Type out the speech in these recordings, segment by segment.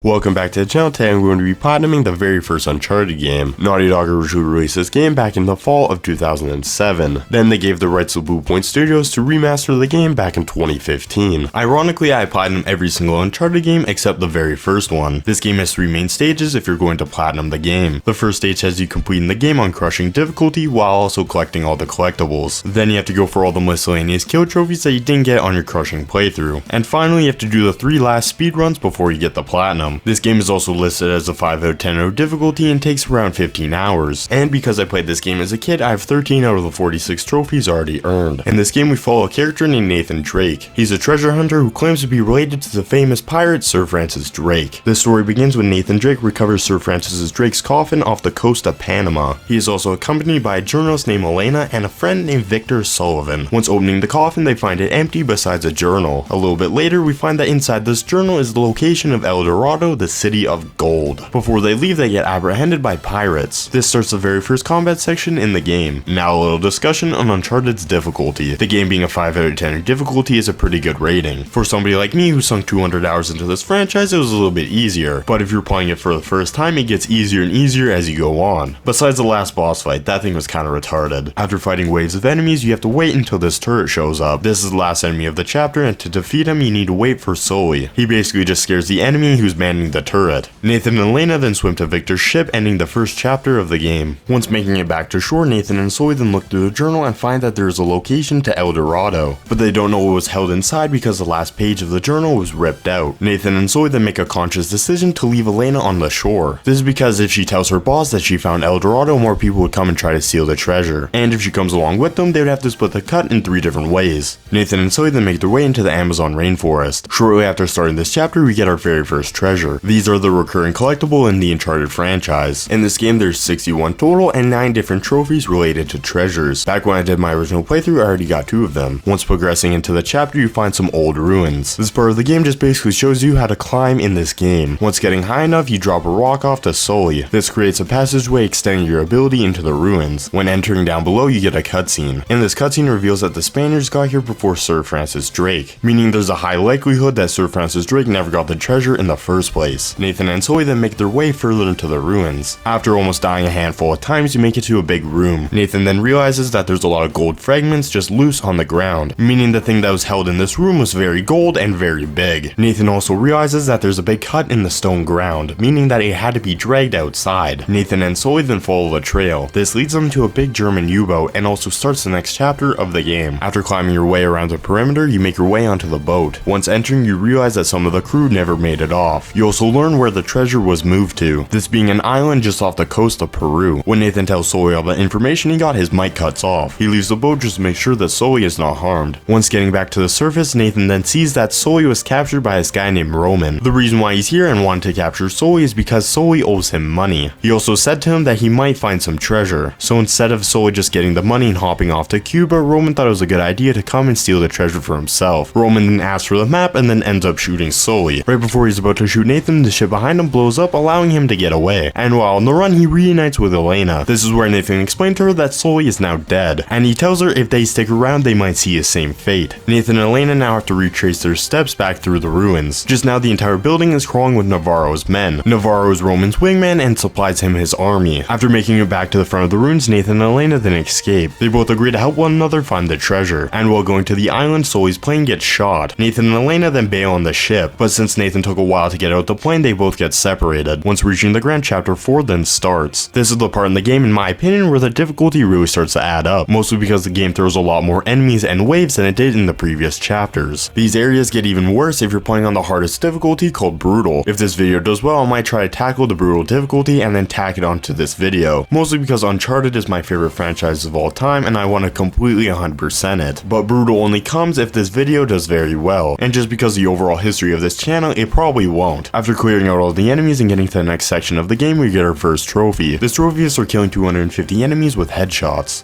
Welcome back to the channel. Today I'm going to be platinuming the very first Uncharted game. Naughty Dog originally released this game back in the fall of 2007. Then they gave the rights to Blue Point Studios to remaster the game back in 2015. Ironically, I platinumed every single Uncharted game except the very first one. This game has 3 main stages if you're going to platinum the game. The first stage has you completing the game on crushing difficulty while also collecting all the collectibles. Then you have to go for all the miscellaneous kill trophies that you didn't get on your crushing playthrough. And finally, you have to do the 3 last speed runs before you get the platinum. This game is also listed as a 5 out of 10 out difficulty and takes around 15 hours. And because I played this game as a kid, I have 13 out of the 46 trophies already earned. In this game we follow a character named Nathan Drake. He's a treasure hunter who claims to be related to the famous pirate Sir Francis Drake. This story begins when Nathan Drake recovers Sir Francis Drake's coffin off the coast of Panama. He is also accompanied by a journalist named Elena and a friend named Victor Sullivan. Once opening the coffin, they find it empty besides a journal. A little bit later, we find that inside this journal is the location of El Dorado, the City of Gold. Before they leave, they get apprehended by pirates. This starts the very first combat section in the game. Now a little discussion on Uncharted's difficulty. The game being a 5 out of 10 difficulty is a pretty good rating. For somebody like me who sunk 200 hours into this franchise, it was a little bit easier, but if you're playing it for the first time, it gets easier and easier as you go on. Besides the last boss fight, that thing was kinda retarded. After fighting waves of enemies, you have to wait until this turret shows up. This is the last enemy of the chapter, and to defeat him, you need to wait for Sully. He basically just scares the enemy who's manning the turret. Nathan and Elena then swim to Victor's ship, ending the first chapter of the game. Once making it back to shore, Nathan and Sully then look through the journal and find that there is a location to El Dorado, but they don't know what was held inside because the last page of the journal was ripped out. Nathan and Sully then make a conscious decision to leave Elena on the shore. This is because if she tells her boss that she found El Dorado, more people would come and try to steal the treasure, and if she comes along with them, they would have to split the cut in 3 different ways. Nathan and Sully then make their way into the Amazon rainforest. Shortly after starting this chapter, we get our very first treasure. These are the recurring collectible in the Uncharted franchise. In this game there's 61 total and 9 different trophies related to treasures. Back when I did my original playthrough, I already got 2 of them. Once progressing into the chapter, you find some old ruins. This part of the game just basically shows you how to climb in this game. Once getting high enough, you drop a rock off to Sully. This creates a passageway extending your ability into the ruins. When entering down below, you get a cutscene. And this cutscene reveals that the Spaniards got here before Sir Francis Drake, meaning there's a high likelihood that Sir Francis Drake never got the treasure in the first place. Nathan and Sully then make their way further into the ruins. After almost dying a handful of times, you make it to a big room. Nathan then realizes that there's a lot of gold fragments just loose on the ground, meaning the thing that was held in this room was very gold and very big. Nathan also realizes that there's a big cut in the stone ground, meaning that it had to be dragged outside. Nathan and Sully then follow the trail. This leads them to a big German U-boat and also starts the next chapter of the game. After climbing your way around the perimeter, you make your way onto the boat. Once entering, you realize that some of the crew never made it off. You also learn where the treasure was moved to, this being an island just off the coast of Peru. When Nathan tells Sully all the information he got, his mic cuts off. He leaves the boat just to make sure that Sully is not harmed. Once getting back to the surface, Nathan then sees that Sully was captured by this guy named Roman. The reason why he's here and wanted to capture Sully is because Sully owes him money. He also said to him that he might find some treasure, so instead of Sully just getting the money and hopping off to Cuba, Roman thought it was a good idea to come and steal the treasure for himself. Roman then asks for the map and then ends up shooting Sully. Right before he's about to shoot Nathan, the ship behind him blows up, allowing him to get away, and while on the run he reunites with Elena. This is where Nathan explained to her that Sully is now dead, and he tells her if they stick around they might see his same fate. Nathan and Elena now have to retrace their steps back through the ruins. Just now the entire building is crawling with Navarro's men. Navarro is Roman's wingman and supplies him his army. After making it back to the front of the ruins, Nathan and Elena then escape. They both agree to help one another find the treasure, and while going to the island, Sully's plane gets shot. Nathan and Elena then bail on the ship, but since Nathan took a while to get out the plane, they both get separated. Once reaching the ground, chapter 4 then starts. This is the part in the game, in my opinion, where the difficulty really starts to add up, mostly because the game throws a lot more enemies and waves than it did in the previous chapters. These areas get even worse if you're playing on the hardest difficulty called Brutal. If this video does well, I might try to tackle the Brutal difficulty and then tack it onto this video, mostly because Uncharted is my favorite franchise of all time and I want to completely 100% it. But Brutal only comes if this video does very well, and just because of the overall history of this channel, it probably won't. After clearing out all the enemies and getting to the next section of the game, we get our first trophy. This trophy is for killing 250 enemies with headshots.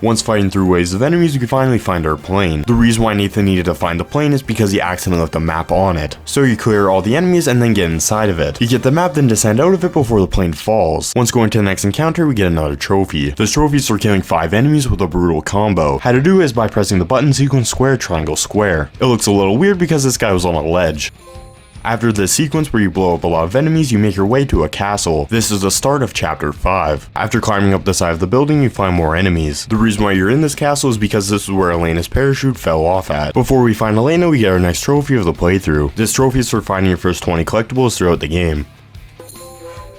Once fighting through waves of enemies, we can finally find our plane. The reason why Nathan needed to find the plane is because he accidentally left a map on it. So you clear all the enemies and then get inside of it. You get the map, then descend out of it before the plane falls. Once going to the next encounter, we get another trophy. This trophy is for killing 5 enemies with a brutal combo. How to do is by pressing the button sequence square triangle square. It looks a little weird because this guy was on a ledge. After this sequence where you blow up a lot of enemies, you make your way to a castle. This is the start of chapter 5. After climbing up the side of the building, you find more enemies. The reason why you're in this castle is because this is where Elena's parachute fell off at. Before we find Elena, we get our next trophy of the playthrough. This trophy is for finding your first 20 collectibles throughout the game.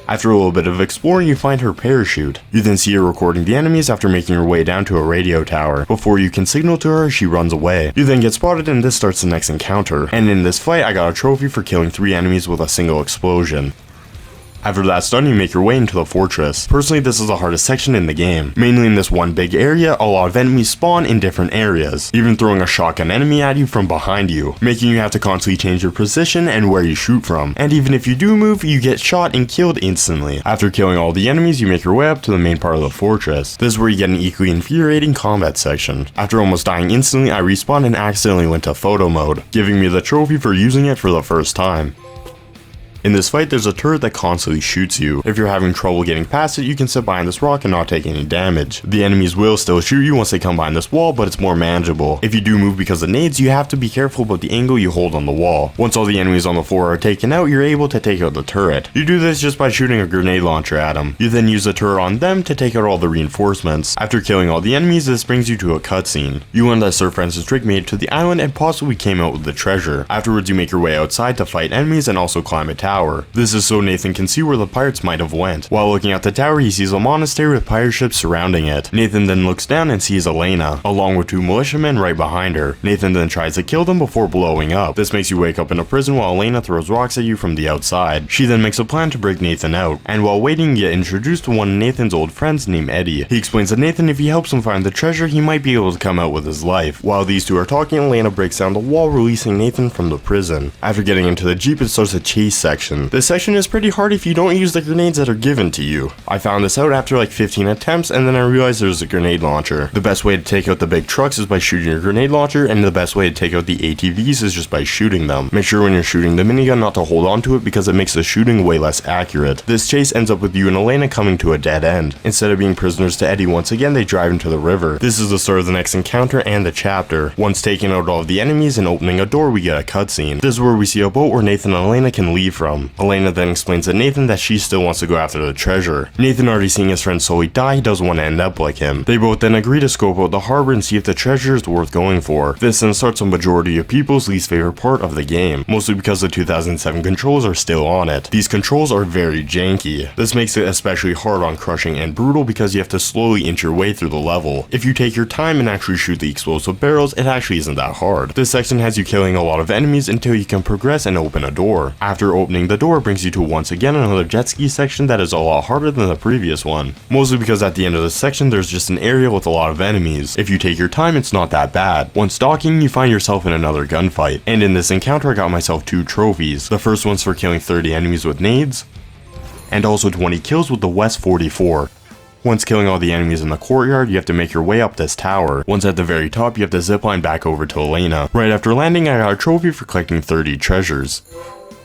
After a little bit of exploring, you find her parachute. You then see her recording the enemies after making her way down to a radio tower. Before you can signal to her, she runs away. You then get spotted and this starts the next encounter. And in this fight, I got a trophy for killing 3 enemies with a single explosion. After that's done, you make your way into the fortress. Personally, this is the hardest section in the game. Mainly in this one big area, a lot of enemies spawn in different areas, even throwing a shotgun enemy at you from behind you, making you have to constantly change your position and where you shoot from. And even if you do move, you get shot and killed instantly. After killing all the enemies, you make your way up to the main part of the fortress. This is where you get an equally infuriating combat section. After almost dying instantly, I respawned and accidentally went to photo mode, giving me the trophy for using it for the first time. In this fight, there's a turret that constantly shoots you. If you're having trouble getting past it, you can sit behind this rock and not take any damage. The enemies will still shoot you once they come behind this wall, but it's more manageable. If you do move because of nades, you have to be careful about the angle you hold on the wall. Once all the enemies on the floor are taken out, you're able to take out the turret. You do this just by shooting a grenade launcher at them. You then use the turret on them to take out all the reinforcements. After killing all the enemies, this brings you to a cutscene. You learn that Sir Francis Drake made it to the island and possibly came out with the treasure. Afterwards, you make your way outside to fight enemies and also climb a tower. This is so Nathan can see where the pirates might have went. While looking at the tower, he sees a monastery with pirate ships surrounding it. Nathan then looks down and sees Elena, along with 2 militiamen right behind her. Nathan then tries to kill them before blowing up. This makes you wake up in a prison while Elena throws rocks at you from the outside. She then makes a plan to break Nathan out, and while waiting, you get introduced to one of Nathan's old friends named Eddie. He explains that Nathan, if he helps him find the treasure, he might be able to come out with his life. While these two are talking, Elena breaks down the wall, releasing Nathan from the prison. After getting into the jeep, it starts a chase section. This section is pretty hard if you don't use the grenades that are given to you. I found this out after like 15 attempts, and then I realized there's a grenade launcher. The best way to take out the big trucks is by shooting your grenade launcher, and the best way to take out the ATVs is just by shooting them. Make sure when you're shooting the minigun not to hold on to it because it makes the shooting way less accurate. This chase ends up with you and Elena coming to a dead end. Instead of being prisoners to Eddie once again, they drive into the river. This is the start of the next encounter and the chapter. Once taking out all of the enemies and opening a door, we get a cutscene. This is where we see a boat where Nathan and Elena can leave from. Elena then explains to Nathan that she still wants to go after the treasure. Nathan, already seeing his friend slowly die, he doesn't want to end up like him. They both then agree to scope out the harbor and see if the treasure is worth going for. This then starts a majority of people's least favorite part of the game, mostly because the 2007 controls are still on it. These controls are very janky. This makes it especially hard on crushing and brutal because you have to slowly inch your way through the level. If you take your time and actually shoot the explosive barrels, it actually isn't that hard. This section has you killing a lot of enemies until you can progress and open a door. After opening the door, it brings you to once again another jet ski section that is a lot harder than the previous one, mostly because at the end of this section there's just an area with a lot of enemies. If you take your time, it's not that bad. Once docking, you find yourself in another gunfight, and in this encounter I got myself 2 trophies. The first one's for killing 30 enemies with nades, and also 20 kills with the West 44. Once killing all the enemies in the courtyard, you have to make your way up this tower. Once at the very top, you have to zipline back over to Elena. Right after landing, I got a trophy for collecting 30 treasures.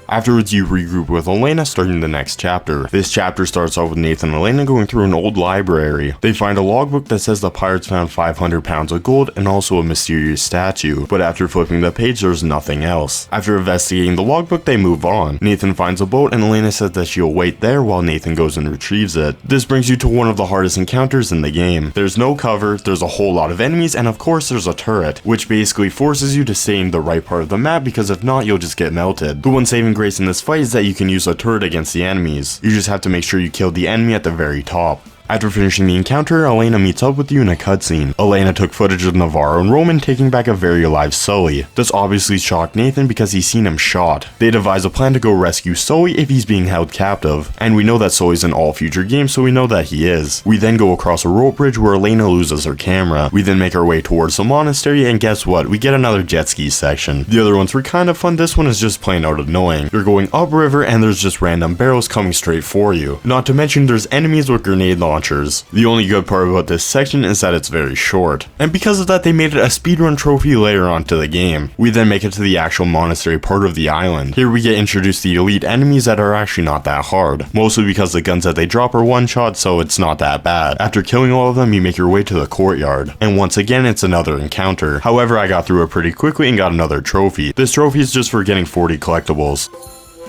Afterwards, you regroup with Elena, starting the next chapter. This chapter starts off with Nathan and Elena going through an old library. They find a logbook that says the pirates found 500 pounds of gold and also a mysterious statue, but after flipping the page, there's nothing else. After investigating the logbook, they move on. Nathan finds a boat and Elena says that she'll wait there while Nathan goes and retrieves it. This brings you to one of the hardest encounters in the game. There's no cover, there's a whole lot of enemies, and of course there's a turret, which basically forces you to stay in the right part of the map because if not, you'll just get melted. The one saving grace in this fight is that you can use a turret against the enemies. You just have to make sure you kill the enemy at the very top. After finishing the encounter, Elena meets up with you in a cutscene. Elena took footage of Navarro and Roman taking back a very alive Sully. This obviously shocked Nathan because he's seen him shot. They devise a plan to go rescue Sully if he's being held captive, and we know that Sully's in all future games, so we know that he is. We then go across a rope bridge where Elena loses her camera. We then make our way towards the monastery, and guess what? We get another jet ski section. The other ones were kind of fun, this one is just plain out annoying. You're going upriver and there's just random barrels coming straight for you. Not to mention there's enemies with grenade launchers. The only good part about this section is that it's very short, and because of that they made it a speedrun trophy later on to the game. We then make it to the actual monastery part of the island. Here we get introduced to the elite enemies that are actually not that hard, mostly because the guns that they drop are one shot, so it's not that bad. After killing all of them, you make your way to the courtyard, and once again it's another encounter. However, I got through it pretty quickly and got another trophy. This trophy is just for getting 40 collectibles.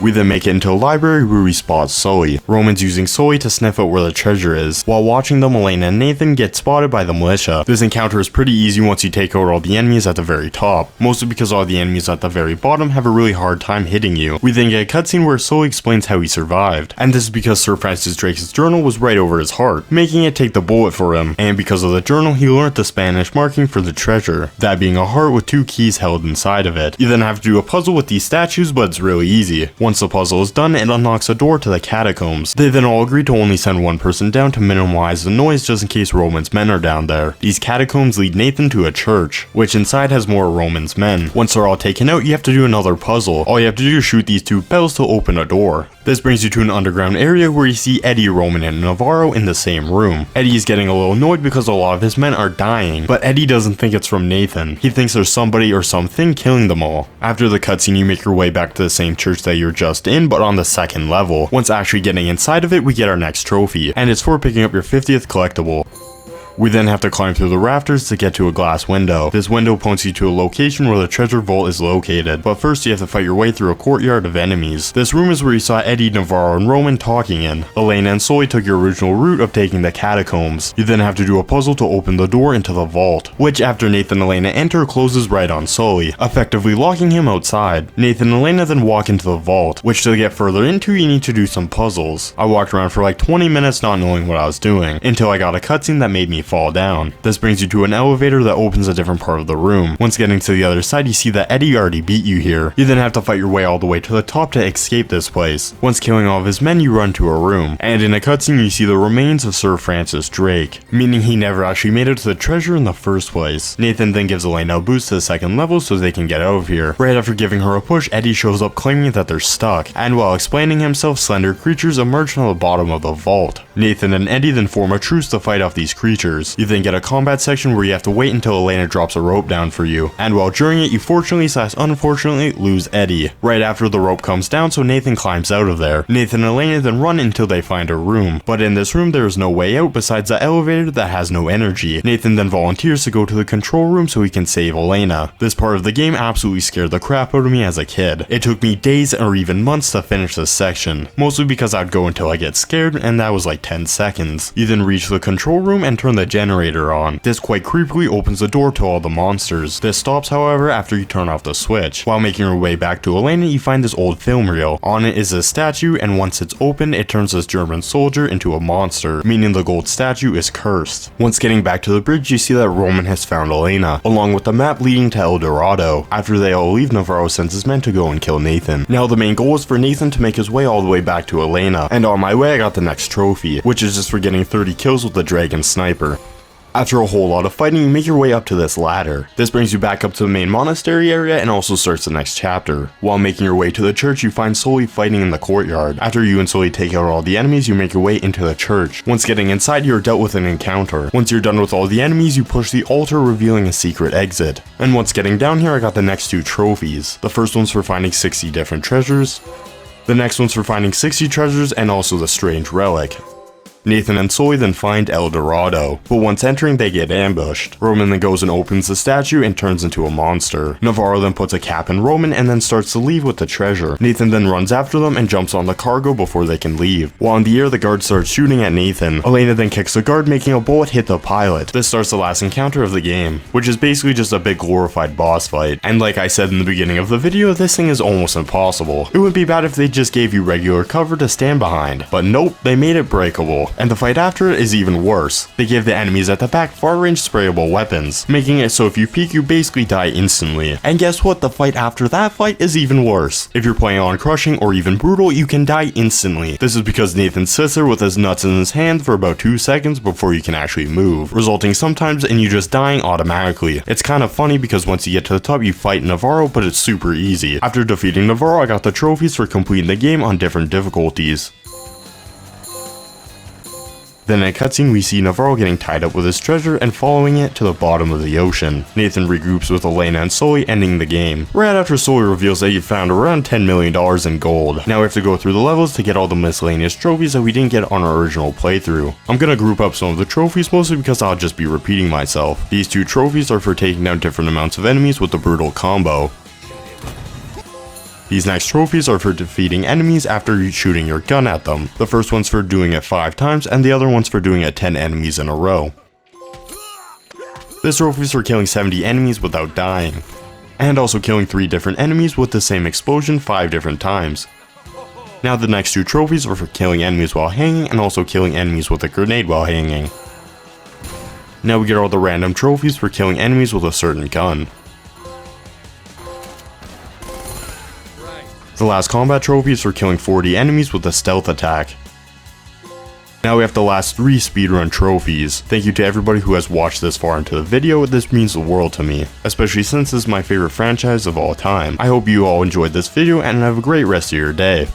We then make it into a library where we spot Sully. Roman's using Sully to sniff out where the treasure is. While watching them, Elena and Nathan get spotted by the militia. This encounter is pretty easy once you take out all the enemies at the very top, mostly because all the enemies at the very bottom have a really hard time hitting you. We then get a cutscene where Sully explains how he survived, and this is because Sir Francis Drake's journal was right over his heart, making it take the bullet for him, and because of the journal he learned the Spanish marking for the treasure, that being a heart with 2 keys held inside of it. You then have to do a puzzle with these statues, but it's really easy. Once the puzzle is done, it unlocks a door to the catacombs. They then all agree to only send one person down to minimize the noise just in case Roman's men are down there. These catacombs lead Nathan to a church, which inside has more Roman's men. Once they're all taken out, you have to do another puzzle. All you have to do is shoot these 2 bells to open a door. This brings you to an underground area where you see Eddie, Roman, and Navarro in the same room. Eddie is getting a little annoyed because a lot of his men are dying, but Eddie doesn't think it's from Nathan. He thinks there's somebody or something killing them all. After the cutscene, you make your way back to the same church that you're just in, but on the 2nd level. Once actually getting inside of it, we get our next trophy, and it's for picking up your 50th collectible. We then have to climb through the rafters to get to a glass window. This window points you to a location where the treasure vault is located, but first you have to fight your way through a courtyard of enemies. This room is where you saw Eddie, Navarro, and Roman talking in. Elena and Sully took your original route of taking the catacombs. You then have to do a puzzle to open the door into the vault, which after Nathan and Elena enter closes right on Sully, effectively locking him outside. Nathan and Elena then walk into the vault, which to get further into you need to do some puzzles. I walked around for like 20 minutes not knowing what I was doing, until I got a cutscene that made me fall down. This brings you to an elevator that opens a different part of the room. Once getting to the other side, you see that Eddie already beat you here. You then have to fight your way all the way to the top to escape this place. Once killing all of his men, you run to a room, and in a cutscene you see the remains of Sir Francis Drake, meaning he never actually made it to the treasure in the first place. Nathan then gives Elena a boost to the 2nd level so they can get out of here. Right after giving her a push, Eddie shows up claiming that they're stuck, and while explaining himself, slender creatures emerge from the bottom of the vault. Nathan and Eddie then form a truce to fight off these creatures. You then get a combat section where you have to wait until Elena drops a rope down for you, and while during it you fortunately/unfortunately lose Eddie. Right after the rope comes down, so Nathan climbs out of there. Nathan and Elena then run until they find a room, but in this room there is no way out besides the elevator that has no energy. Nathan then volunteers to go to the control room so he can save Elena. This part of the game absolutely scared the crap out of me as a kid. It took me days or even months to finish this section, mostly because I'd go until I get scared, and that was like 10 seconds. You then reach the control room and turn the generator on. This quite creepily opens the door to all the monsters. This stops however after you turn off the switch. While making your way back to Elena, you find this old film reel. On it is a statue, and once it's open it turns this German soldier into a monster, meaning the gold statue is cursed. Once getting back to the bridge, you see that Roman has found Elena, along with the map leading to El Dorado. After they all leave, Navarro sends his men to go and kill Nathan. Now the main goal is for Nathan to make his way all the way back to Elena, and on my way I got the next trophy, which is just for getting 30 kills with the dragon sniper. After a whole lot of fighting, you make your way up to this ladder. This brings you back up to the main monastery area and also starts the next chapter. While making your way to the church, you find Sully fighting in the courtyard. After you and Sully take out all the enemies, you make your way into the church. Once getting inside, you're dealt with an encounter. Once you're done with all the enemies, you push the altar, revealing a secret exit. And once getting down here, I got the next 2 trophies. The first one's for finding 60 different treasures. The next one's for finding 60 treasures and also the strange relic. Nathan and Sully then find El Dorado, but once entering they get ambushed. Roman then goes and opens the statue and turns into a monster. Navarro then puts a cap in Roman and then starts to leave with the treasure. Nathan then runs after them and jumps on the cargo before they can leave. While in the air, the guard starts shooting at Nathan. Elena then kicks the guard, making a bullet hit the pilot. This starts the last encounter of the game, which is basically just a big glorified boss fight. And like I said in the beginning of the video, this thing is almost impossible. It would be bad if they just gave you regular cover to stand behind, but nope, they made it breakable. And the fight after it is even worse. They give the enemies at the back far-range sprayable weapons, making it so if you peek you basically die instantly. And guess what, the fight after that fight is even worse. If you're playing on crushing or even brutal, you can die instantly. This is because Nathan sits there with his nuts in his hand for about 2 seconds before you can actually move, resulting sometimes in you just dying automatically. It's kind of funny because once you get to the top you fight Navarro, but it's super easy. After defeating Navarro, I got the trophies for completing the game on different difficulties. Then in a cutscene we see Navarro getting tied up with his treasure and following it to the bottom of the ocean. Nathan regroups with Elena and Sully, ending the game. Right after Sully reveals that he found around $10 million in gold. Now we have to go through the levels to get all the miscellaneous trophies that we didn't get on our original playthrough. I'm gonna group up some of the trophies mostly because I'll just be repeating myself. These 2 trophies are for taking down different amounts of enemies with the brutal combo. These next trophies are for defeating enemies after shooting your gun at them. The first one's for doing it 5 times and the other one's for doing it 10 enemies in a row. This trophy is for killing 70 enemies without dying, and also killing 3 different enemies with the same explosion 5 different times. Now the next 2 trophies are for killing enemies while hanging and also killing enemies with a grenade while hanging. Now we get all the random trophies for killing enemies with a certain gun. The last combat trophy is for killing 40 enemies with a stealth attack. Now we have the last 3 speedrun trophies. Thank you to everybody who has watched this far into the video, this means the world to me, especially since this is my favorite franchise of all time. I hope you all enjoyed this video and have a great rest of your day.